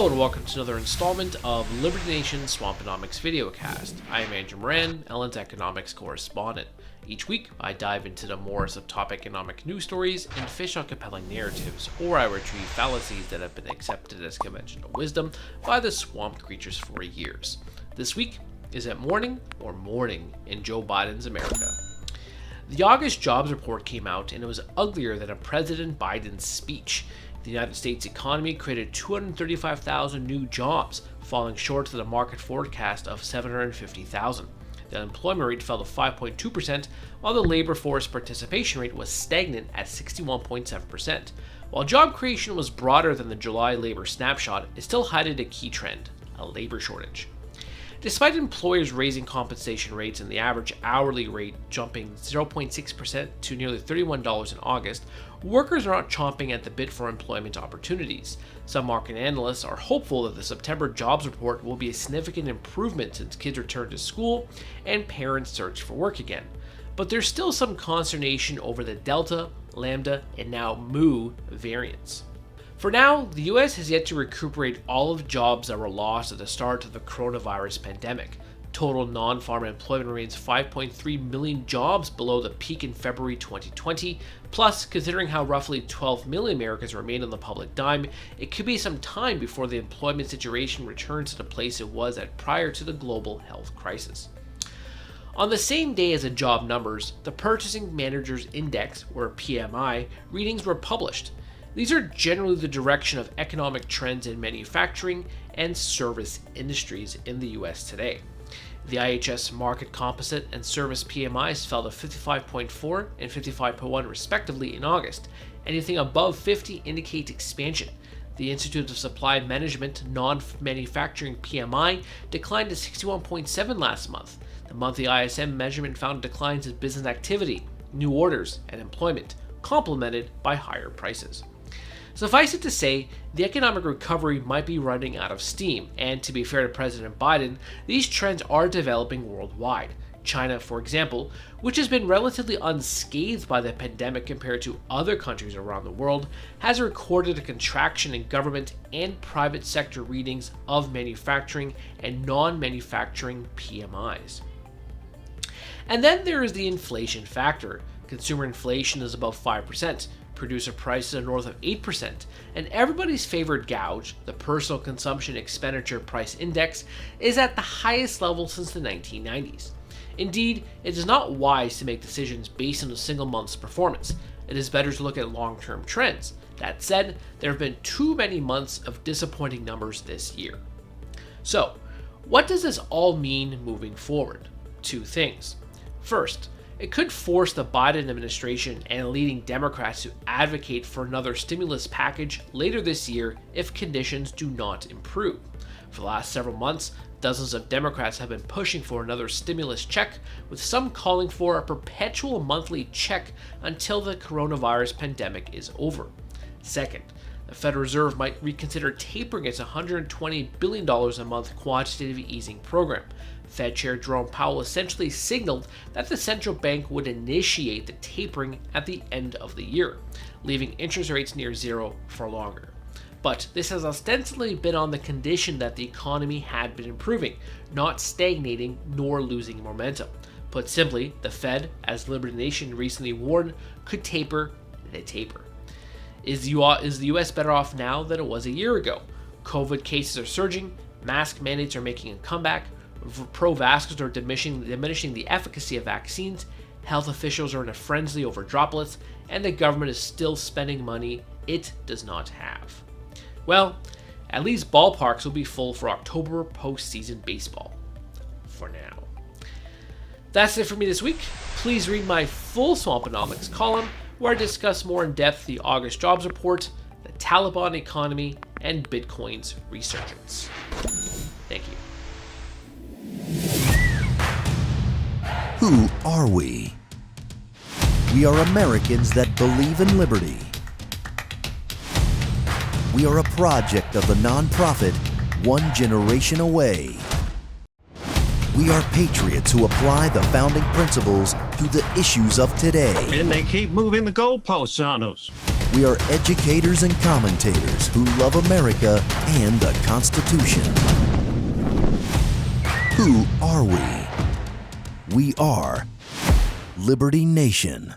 Hello and welcome to another installment of Liberty Nation's Swamponomics videocast. I am Andrew Moran, Ellen's economics correspondent. Each week, I dive into the morass of top economic news stories and fish on compelling narratives, or I retrieve fallacies that have been accepted as conventional wisdom by the swamped creatures for years. This week, is it morning or mourning in Joe Biden's America? The August jobs report came out and it was uglier than a President Biden's speech. The United States economy created 235,000 new jobs, falling short of the market forecast of 750,000. The unemployment rate fell to 5.2%, while the labor force participation rate was stagnant at 61.7%. While job creation was broader than the July labor snapshot, it still highlighted a key trend: a labor shortage. Despite employers raising compensation rates and the average hourly rate jumping 0.6% to nearly $31 in August, workers are not chomping at the bit for employment opportunities. Some market analysts are hopeful that the September jobs report will be a significant improvement since kids return to school and parents search for work again. But there's still some consternation over the Delta, Lambda, and now Mu variants. For now, the US has yet to recuperate all of jobs that were lost at the start of the coronavirus pandemic. Total non-farm employment remains 5.3 million jobs below the peak in February 2020. Plus, considering how roughly 12 million Americans remain on the public dime, it could be some time before the employment situation returns to the place it was at prior to the global health crisis. On the same day as the job numbers, the Purchasing Managers Index, or PMI, readings were published. These are generally the direction of economic trends in manufacturing and service industries in the US today. The IHS Market Composite and Service PMIs fell to 55.4 and 55.1 respectively in August. Anything above 50 indicates expansion. The Institute of Supply Management non-manufacturing PMI declined to 61.7 last month. The monthly ISM measurement found declines in business activity, new orders, and employment, complemented by higher prices. Suffice it to say, the economic recovery might be running out of steam, and to be fair to President Biden, these trends are developing worldwide. China, for example, which has been relatively unscathed by the pandemic compared to other countries around the world, has recorded a contraction in government and private sector readings of manufacturing and non-manufacturing PMIs. And then there is the inflation factor. Consumer inflation is above 5%. Producer prices are north of 8%, and everybody's favorite gouge, the Personal Consumption Expenditure Price Index, is at the highest level since the 1990s. Indeed, it is not wise to make decisions based on a single month's performance. It is better to look at long-term trends. That said, there have been too many months of disappointing numbers this year. So, what does this all mean moving forward? Two things. First, it could force the Biden administration and leading Democrats to advocate for another stimulus package later this year if conditions do not improve. For the last several months, dozens of Democrats have been pushing for another stimulus check, with some calling for a perpetual monthly check until the coronavirus pandemic is over. Second, the Federal Reserve might reconsider tapering its $120 billion a month quantitative easing program. Fed Chair Jerome Powell essentially signaled that the central bank would initiate the tapering at the end of the year, leaving interest rates near zero for longer. But this has ostensibly been on the condition that the economy had been improving, not stagnating nor losing momentum. Put simply, the Fed, as Liberty Nation recently warned, could taper the taper. Is the US better off now than it was a year ago? COVID cases are surging, mask mandates are making a comeback, pro-vaxxers are diminishing the efficacy of vaccines, health officials are in a frenzy over droplets, and the government is still spending money it does not have. Well, at least ballparks will be full for October postseason baseball. For now. That's it for me this week. Please read my full Swamponomics column, where I discuss more in depth the August jobs report, the Taliban economy, and Bitcoin's resurgence. Thank you. Who are we? We are Americans that believe in liberty. We are a project of the nonprofit One Generation Away. We are patriots who apply the founding principles to the issues of today. And they keep moving the goalposts on us. We are educators and commentators who love America and the Constitution. Who are we? We are Liberty Nation.